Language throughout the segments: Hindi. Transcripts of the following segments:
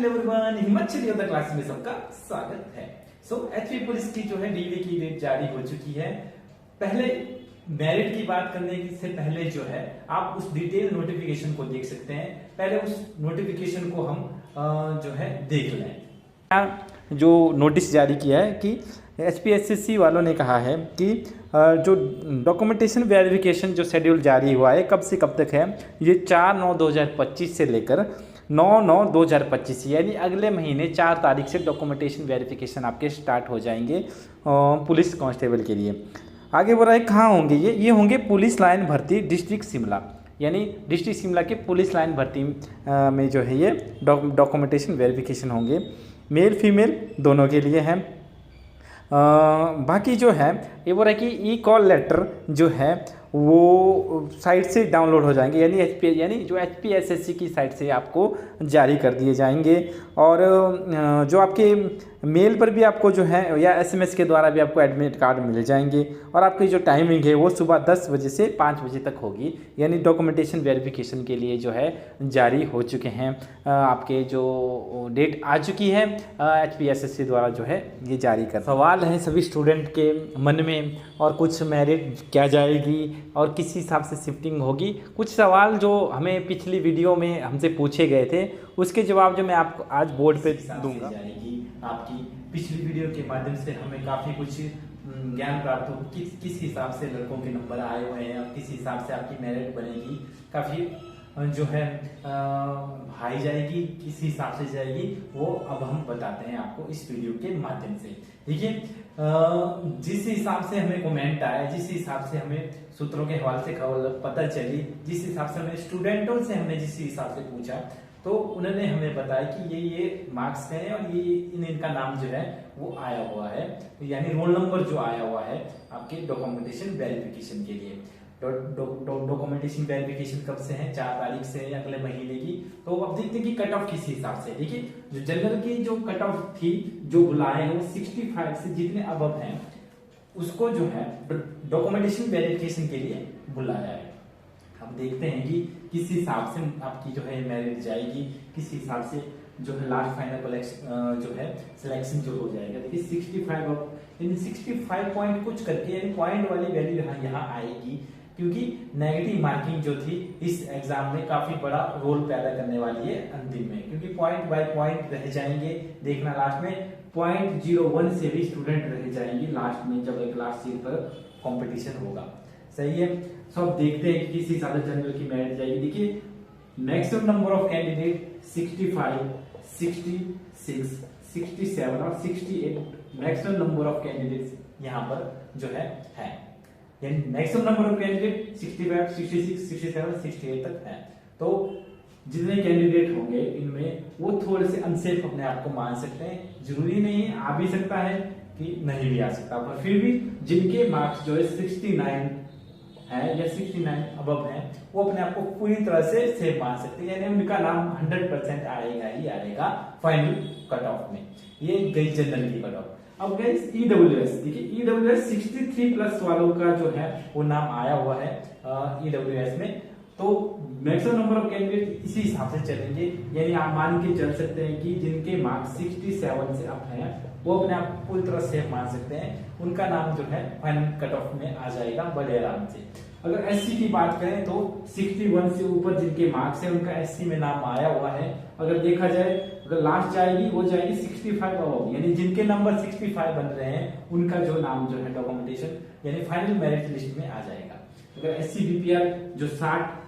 हेलो एवरीवन, हिमाचल योद्धा क्लास में सबका स्वागत है। एचपी पुलिस की जो है डीवी की डेट जारी हो चुकी है। पहले मेरिट की बात करने से पहले जो है आप उस डिटेल नोटिफिकेशन को देख सकते हैं। पहले उस नोटिफिकेशन को हम जो है देख लें। जो नोटिस जारी किया है कि एचपीएससी वालों ने कहा है कि जो डॉक्यूमेंटेशन वेरिफिकेशन जो शेड्यूल जारी हुआ है कब से कब तक है, ये 4/9/2025 से लेकर 9/9/2025 यानी अगले महीने 4 तारीख से डॉक्यूमेंटेशन वेरिफिकेशन आपके स्टार्ट हो जाएंगे पुलिस कांस्टेबल के लिए। आगे बोल रहा है कहाँ होंगे ये होंगे पुलिस लाइन भर्ती डिस्ट्रिक्ट शिमला, यानी डिस्ट्रिक्ट शिमला के पुलिस लाइन भर्ती में जो है ये डॉक्यूमेंटेशन वेरिफिकेशन होंगे। मेल फीमेल दोनों के लिए हैं। बाकी जो है ये बोल रहा है कि ई कॉल लेटर जो है वो साइट से डाउनलोड हो जाएंगे, यानी जो एचपीएससी की साइट से आपको जारी कर दिए जाएंगे। और जो आपके मेल पर भी आपको जो है या एसएमएस के द्वारा भी आपको एडमिट कार्ड मिल जाएंगे। और आपकी जो टाइमिंग है वो सुबह 10 बजे से 5 बजे तक होगी, यानी डॉक्यूमेंटेशन वेरिफिकेशन के लिए जो है जारी हो चुके हैं। आपके जो डेट आ चुकी है एचपीएससी द्वारा जो है ये जारी कर। सवाल है सभी स्टूडेंट के मन में, और कुछ मेरिट क्या जाएगी और किस हिसाब से शिफ्टिंग होगी। कुछ सवाल जो हमें पिछली वीडियो में हमसे पूछे गए थे उसके जवाब जो मैं आपको आज बोर्ड पे दूंगा। आपकी पिछली वीडियो के माध्यम से हमें काफ़ी कुछ ज्ञान प्राप्त हो किस हिसाब से लड़कों के नंबर आए हुए हैं और किस हिसाब से आपकी मेरिट बनेगी, काफ़ी जो है हाई जाएगी, किस हिसाब से जाएगी वो अब हम बताते हैं आपको इस वीडियो के माध्यम से। देखिए जिस हिसाब से हमें कमेंट आया, जिस हिसाब से हमें सूत्रों के हवाले से खबर पता चली, जिस हिसाब से हमें स्टूडेंटों से हमने जिस हिसाब से पूछा, तो उन्होंने हमें बताया कि ये मार्क्स हैं और ये इनका नाम जो है वो आया हुआ है, यानी रोल नंबर जो आया हुआ है आपके डॉक्यूमेंटेशन वेरिफिकेशन के लिए। डॉक्यूमेंटेशन वेरिफिकेशन कब से है? 4 तारीख से अगले महीने की। तो अब देखते हैं कि कट ऑफ किस हिसाब से। देखिए जो जनरल की जो कट ऑफ थी जो बुलाए हैं वो 65 से जितने अबव हैं उसको जो है डॉक्यूमेंटेशन वेरिफिकेशन के लिए बुलाया है। हम देखते हैं कि किस हिसाब से आपकी जो है मेरिट जाएगी, किस हिसाब से जो है लास्ट फाइनल जो है सिलेक्शन जो हो जाएगा। देखिए 65 यानी 65 पॉइंट कुछ करके, यानी पॉइंट वाली वैल्यू यहाँ आएगी, क्योंकि नेगेटिव मार्किंग जो थी इस एग्जाम में काफी बड़ा रोल पैदा करने वाली है अंतिम में, क्योंकि पॉइंट बाय पॉइंट रह जाएंगे। देखना लास्ट में 0.01 से भी स्टूडेंट रह जाएंगे लास्ट में जब एक लास्ट ईयर पर कंपटीशन होगा। सही है। सब देखते हैं कि किस हिसाब से जनरल की मेरिट जाएगी। देखिए मैक्सिमम नंबर ऑफ कैंडिडेट 65, 66, 67 और 68 मैक्सिमम नंबर ऑफ कैंडिडेट्स यहाँ पर जो है यानी मैक्सिमम नंबर ऑफ कैंडिडेट 65, 66, 67, 68 तक है। तो जितने कैंडिडेट होंगे इनमें वो थोड़े से अनसेफ अपने आप को मान सकते हैं। जरूरी नहीं है, आ भी सकता है कि नहीं भी आ सकता, पर फिर भी जिनके मार्क्स जो है 69 है या 69 अबव है वो अपने आप को पूरी तरह से सेफ मान सकते हैं, यानी उनका नाम 100% आएगा ही आएगा फाइनल कट ऑफ में। ये गई जनरल की कट ऑफ। अब गई ईडब्ल्यूएस। देखिए ईडब्ल्यूएस 63 प्लस वालों का जो है वो नाम आया हुआ है ईडब्ल्यूएस में। तो मैक्सिमम नंबर ऑफ कैंडिडेट इसी हिसाब से चलेंगे, यानी आप मान के चल सकते हैं कि जिनके मार्क्स 67 से अप हैं वो अपने आप को पूरी तरह सेफ मान सकते हैं, उनका नाम जो है फाइनल कट ऑफ में आ जाएगा बड़े आराम से। अगर एससी की बात करें तो 61 से ऊपर जिनके मार्क्स है उनका एससी में नाम आया हुआ है। अगर देखा जाए अगर लास्ट जाएगी वो जाएगी 65 अबव, यानी जिनके नंबर 65 बन रहे हैं उनका जो नाम जो है डॉक्यूमेंटेशन यानी फाइनल मेरिट लिस्ट में आ जाएगा। अगर एससी बीपीआर जो 60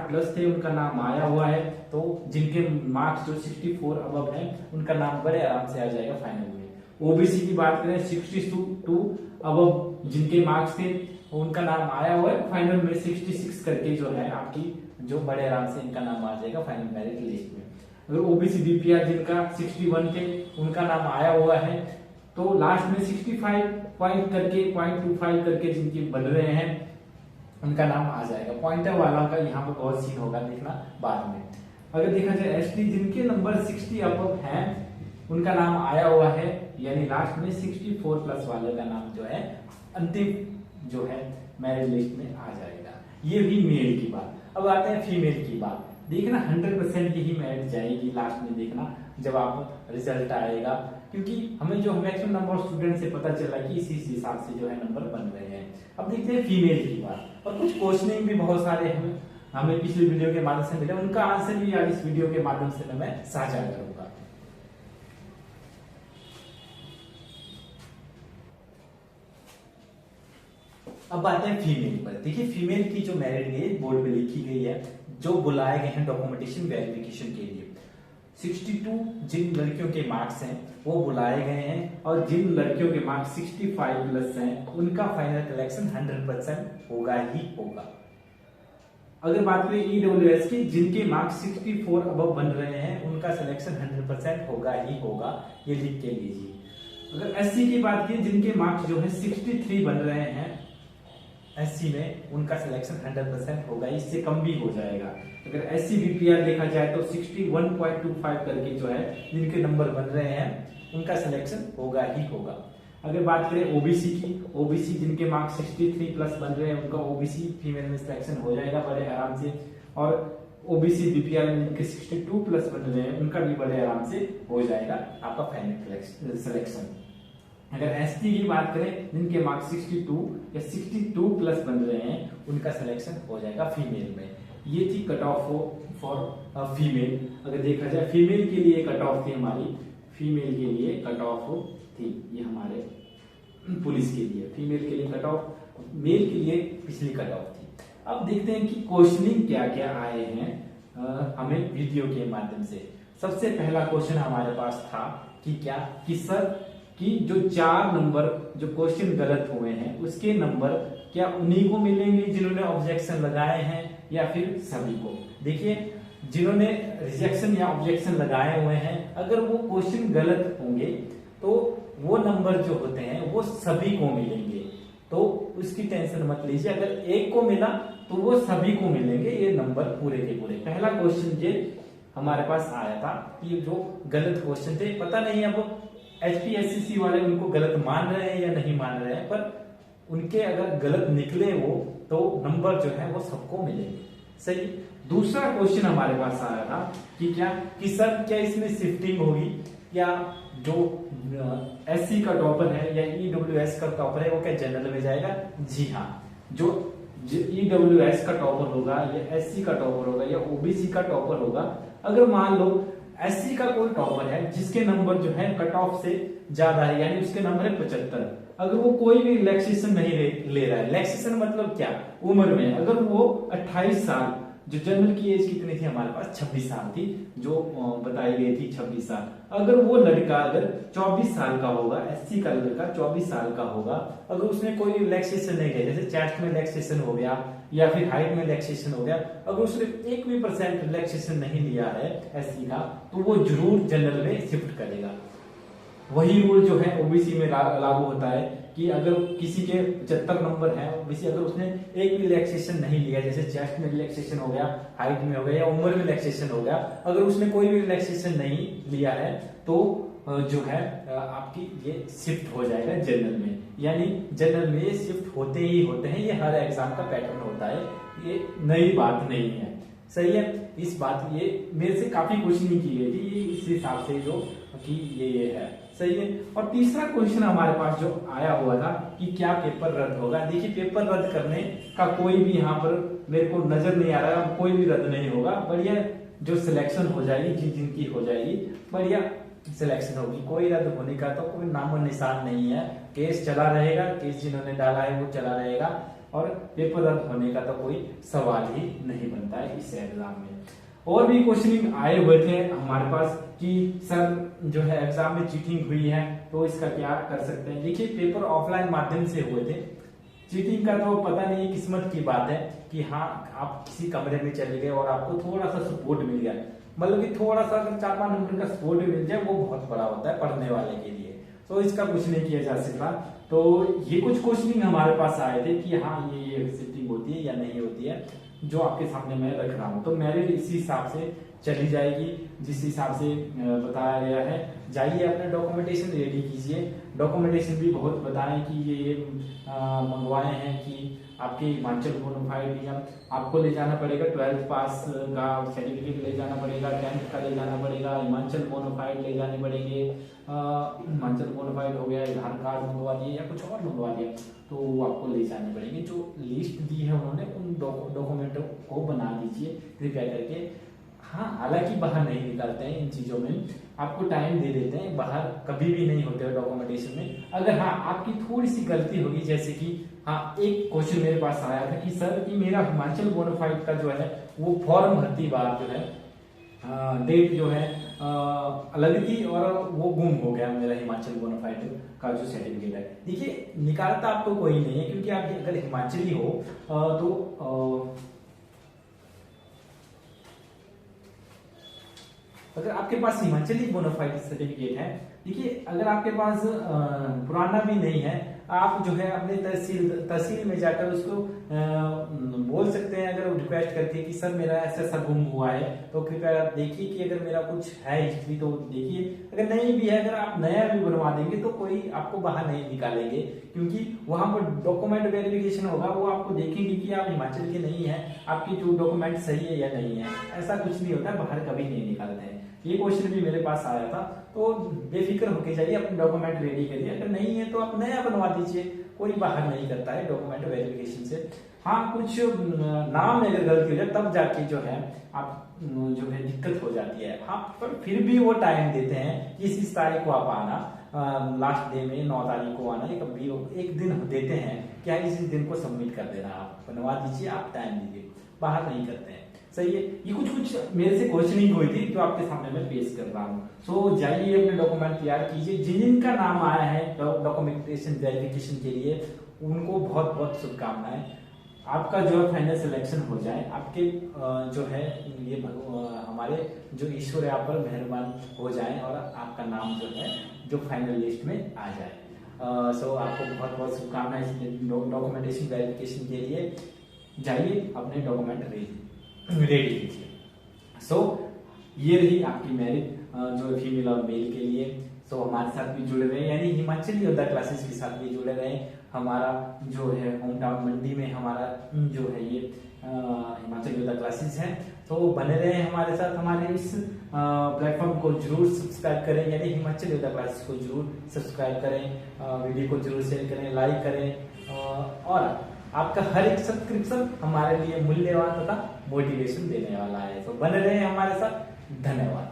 प्लस थे उनका नाम आया हुआ है, तो जिनके मार्क्स जो 64 अबव है उनका नाम बड़े आराम से आ जाएगा फाइनल में। ओबीसी की बात करें 62 अबव जिनके मार्क्स थे उनका नाम आया हुआ है फाइनल में 66 करके जो है आपकी जो बड़े आराम से इनका नाम आ जाएगा फाइनल मेरिट लिस्ट में। अगर ओबीसी बीपीआर जिनका 61 थे उनका नाम आया हुआ है, तो लास्ट में 65 पॉइंट करके 0.25 करके जिनके बन रहे हैं उनका नाम आ जाएगा। पॉइंटर वाला का यहाँ पर बहुत सीन होगा, देखना बाद में। अगर देखा जाए एसटी जिनके नंबर 60 अबव हैं उनका नाम आया हुआ है, यानी लास्ट में 64 प्लस वाले का नाम जो है अंतिम जो है मेरिट लिस्ट में आ जाएगा। ये भी मेल की बात। अब आते हैं फीमेल की बात। देखना 100% की ही मेरिट जाएगी लास्ट में, देखना जब आप रिजल्ट आएगा, क्योंकि हमें जो मैक्सिमम नंबर ऑफ स्टूडेंट से पता चला कि इसी हिसाब से जो है नंबर बन रहे हैं। अब देखते हैं फीमेल की बात, और कुछ क्वेश्चनिंग भी बहुत सारे हमें पिछली वीडियो के माध्यम से मिले, उनका आंसर भी आज इस वीडियो के माध्यम से मैं साझा करूंगा। अब बात है फीमेल पर। देखिए फीमेल की जो मेरिट लिस्ट बोर्ड पे लिखी गई है, जो बुलाए गए हैं डॉक्यूमेंटेशन वेरिफिकेशन के लिए, 62 जिन लड़कियों के मार्क्स हैं वो बुलाए गए हैं, और जिन लड़कियों के मार्क्स 65 प्लस हैं उनका फाइनल कलेक्शन 100% होगा ही होगा। अगर बात करें ईडब्ल्यूएस की, जिनके मार्क्स 64 अबव बन रहे हैं उनका सिलेक्शन 100% होगा ही होगा, ये लिख के लीजिए। अगर एससी की बात की, जिनके मार्क्स जो है 63 बन रहे हैं एससी में, उनका सिलेक्शन 100% होगा, इससे कम भी हो जाएगा। अगर एससी बीपीआर देखा जाए तो 61.25 करके जो है जिनके नंबर बन रहे हैं उनका सिलेक्शन होगा ही होगा। अगर बात करें ओबीसी की, ओबीसी जिनके मार्क्स 63 प्लस बन रहे हैं उनका ओबीसी फीमेल में सिलेक्शन हो जाएगा बड़े आराम से, और ओबीसी बीपीआर में जिनके 62 प्लस बन रहे हैं उनका भी बड़े आराम से हो जाएगा आपका फाइनल सिलेक्शन। अगर एसटी की बात करें, जिनके मार्क्स 62 या 62 प्लस बन रहे हैं उनका सिलेक्शन हो जाएगा फीमेल में। ये थी कट ऑफ फॉर फीमेल। अगर देखा जाए फीमेल के लिए कट ऑफ थी हमारी, फीमेल के लिए कट ऑफ थी ये हमारे पुलिस के लिए, फीमेल के लिए कट ऑफ, मेल के लिए पिछली कट ऑफ थी। अब देखते हैं कि क्वेश्चनिंग क्या क्या आए हैं हमें वीडियो के माध्यम से। सबसे पहला क्वेश्चन हमारे पास था कि क्या कि सर कि जो 4 नंबर जो क्वेश्चन गलत हुए हैं उसके नंबर क्या उन्हीं को मिलेंगे जिन्होंने ऑब्जेक्शन लगाए हैं या फिर सभी को। देखिए जिन्होंने रिजेक्शन या ऑब्जेक्शन लगाए हुए हैं, अगर वो क्वेश्चन गलत होंगे तो वो नंबर जो होते हैं वो सभी को मिलेंगे, तो उसकी टेंशन मत लीजिए। अगर एक को मिला तो वो सभी को मिलेंगे ये नंबर पूरे के पूरे। पहला क्वेश्चन ये हमारे पास आया था कि जो गलत क्वेश्चन थे, पता नहीं अब एचपीएससी वाले उनको गलत मान रहे हैं या नहीं मान रहे हैं, पर उनके अगर गलत निकले वो तो नंबर जो है वो सबको मिलेंगे। सही। दूसरा क्वेश्चन हमारे पास आया था कि क्या कि सर क्या इसमें शिफ्टिंग होगी, या जो एससी का टॉपर है या ईडब्ल्यूएस का टॉपर है वो क्या जनरल में जाएगा। जी हाँ, जो ईडब्ल्यूएस का टॉपर होगा या एससी का टॉपर होगा या ओबीसी का टॉपर होगा, अगर मान लो एससी का कोई टॉपर है जिसके नंबर जो है कट ऑफ से ज्यादा है, यानी उसके नंबर है 75, अगर वो कोई भी रिलैक्सेशन नहीं ले रहा है, रिलैक्सेशन मतलब क्या, उम्र में अगर वो 28 साल, जो जनरल की एज कितनी थी हमारे पास 26 साल थी, जो बताई गई थी 26 साल, अगर वो लड़का अगर 24 साल का होगा, एससी का लड़का 24 साल का होगा, अगर उसने कोई रिलैक्सेशन नहीं लिया, जैसे चेस्ट में रिलैक्सेशन हो गया या फिर हाइट में रिलैक्सेशन हो गया, अगर उसने 1% रिलैक्सेशन नहीं लिया है एससी का, तो वो जरूर जनरल में शिफ्ट करेगा। वही रूल जो है ओबीसी में लागू होता है कि अगर किसी के 75 नंबर है ओबीसी, अगर उसने एक भी रिलैक्सेशन नहीं लिया, जैसे चेस्ट में रिलैक्सेशन हो गया, हाइट में हो गया या उम्र में रिलैक्सेशन हो गया, अगर उसने कोई भी रिलैक्सेशन नहीं लिया है तो जो है आपकी ये शिफ्ट हो जाएगा जनरल में। यानी जनरल में ये शिफ्ट होते ही होते हैं, ये हर एग्जाम का पैटर्न होता है, ये नई बात नहीं है। सही है। इस बात ये मेरे से काफी क्वेश्चन की गई थी, ये इस हिसाब से जो कि ये है। सही है। और तीसरा क्वेश्चन हमारे पास जो आया हुआ था कि क्या पेपर रद्द होगा। देखिए पेपर रद्द करने का कोई भी यहाँ पर मेरे को नजर नहीं आ रहा, कोई भी रद्द नहीं होगा। बढ़िया जो सिलेक्शन हो जाएगी, जिनकी हो जाएगी बढ़िया सिलेक्शन होगी, कोई रद्द होने का तो कोई नामो निशान नहीं है। केस चला रहेगा, केस जिन्होंने डाला है वो चला रहेगा, और पेपर रद्द होने का तो कोई सवाल ही नहीं बनता है इस एग्जाम में। और भी क्वेश्चनिंग आए हुए थे हमारे पास कि सर जो है एग्जाम में चीटिंग हुई है तो इसका क्या कर सकते हैं। देखिए पेपर ऑफलाइन माध्यम से हुए थे, चीटिंग का तो पता नहीं, किस्मत की बात है कि हाँ आप किसी कमरे में चले गए और आपको थोड़ा सा सपोर्ट मिल गया, मतलब कि थोड़ा सा अगर 4-5 नंबर का सपोर्ट मिल जाए वो बहुत बड़ा होता है पढ़ने वाले के लिए, तो इसका कुछ नहीं किया जा सकता। तो ये कुछ क्वेश्चनिंग हमारे पास आए थे कि हाँ ये चीटिंग होती है या नहीं होती है, जो आपके सामने मैं रख रहा हूँ। तो मेरिट इसी हिसाब से चली जाएगी जिस हिसाब से बताया गया है। जाइए अपने डॉक्यूमेंटेशन रेडी कीजिए, डॉक्यूमेंटेशन भी बहुत बताएं कि ये मंगवाए हैं कि आपकी हिमाचल बोनाफाइड या आपको ले जाना पड़ेगा 12th पास का सर्टिफिकेट ले जाना पड़ेगा, 10th का ले जाना पड़ेगा, हिमाचल बोनाफाइड ले जाने पड़ेंगे। हिमाचल बोनाफाइड हो गया, आधार कार्ड मंगवा दिए या कुछ और मंगवा दिया तो वो आपको ले जाने पड़ेंगे। जो लिस्ट दी है उन्होंने उन डॉक्यूमेंटों को बना दीजिए कृपया करके। हाँ, हालांकि बाहर नहीं निकालते हैं इन चीज़ों में, आपको टाइम दे देते हैं, बाहर कभी भी नहीं होते हो डॉक्यूमेंटेशन में। अगर हाँ आपकी थोड़ी सी गलती होगी, जैसे कि हाँ एक क्वेश्चन मेरे पास आया था कि सर कि मेरा हिमाचल बोनाफाइड का जो है वो फॉर्म भरती बार जो है डेट जो है अलग थी और वो गुम हो गया मेरा हिमाचल बोनाफाइड का जो सर्टिफिकेट है। देखिए निकालता आपको कोई नहीं है, क्योंकि आप अगर हिमाचली हो तो अगर आपके पास हिमाचली बोनाफाइड सर्टिफिकेट है, देखिए अगर आपके पास पुराना भी नहीं है, आप जो है अपने तहसील में जाकर उसको बोल सकते हैं, अगर रिक्वेस्ट करके कि सर मेरा ऐसा गुम हुआ है तो कृपया देखिए कि अगर मेरा कुछ है हिस्ट्री तो देखिए। अगर नहीं भी है, अगर आप नया भी बनवा देंगे तो कोई आपको बाहर नहीं निकालेंगे, क्योंकि वहां पर डॉक्यूमेंट वेरिफिकेशन होगा, वो आपको देखेंगे कि आप हिमाचल के नहीं है, आपकी जो डॉक्यूमेंट सही है या नहीं है। ऐसा कुछ नहीं होता, बाहर कभी नहीं निकालते हैं। ये क्वेश्चन भी मेरे पास आया था, तो बेफिक्र होके जाइए, अपने डॉक्यूमेंट रेडी करिए। अगर नहीं है तो आप नया बनवा दीजिए, कोई बाहर नहीं करता है डॉक्यूमेंट वेरिफिकेशन से। हाँ कुछ नाम में अगर गलती हो जाए तब जाके जो है आप जो है दिक्कत हो जाती है। हाँ पर फिर भी वो टाइम देते हैं कि इस तारीख को आप आना, लास्ट डे में 9 तारीख को आना, कभी एक दिन देते हैं क्या इस दिन को सबमिट कर देना, आप बनवा दीजिए, आप टाइम दीजिए, बाहर नहीं करते हैं। सही है, ये कुछ मेरे से क्वेश्चनिंग हुई थी जो आपके सामने मैं पेश कर रहा हूँ। सो जाइए अपने डॉक्यूमेंट तैयार कीजिए। जिनका नाम आया है डॉक्यूमेंटेशन वेरिफिकेशन के लिए उनको बहुत बहुत शुभकामनाएं। आपका जो है फाइनल सिलेक्शन हो जाए, आपके जो है ये हमारे जो ईश्वर है आप पर मेहरबान हो जाए और आपका नाम जो है जो फाइनल लिस्ट में आ जाए। सो आपको बहुत बहुत शुभकामनाएं डॉक्यूमेंटेशन वेरिफिकेशन के लिए। जाइए अपने डॉक्यूमेंट रेडी कीजिए। सो ये रही आपकी मेरिट जो फीमेल और मेल के लिए। सो हमारे साथ भी जुड़े रहे, यानी हिमाचल योद्धा क्लासेस के साथ भी जुड़े रहे। हमारा जो है होम टाउन मंडी में हमारा जो है ये हिमाचल योद्धा क्लासेस है, तो बने रहे हमारे साथ। हमारे इस प्लेटफॉर्म को जरूर सब्सक्राइब करें, यानी हिमाचल योद्धा क्लासेस को जरूर सब्सक्राइब करें, वीडियो को जरूर शेयर करें, लाइक करें, और आपका हर एक सब्सक्रिप्शन हमारे लिए मूल्यवान तथा मोटिवेशन देने वाला है। तो बने रहे हमारे साथ। धन्यवाद।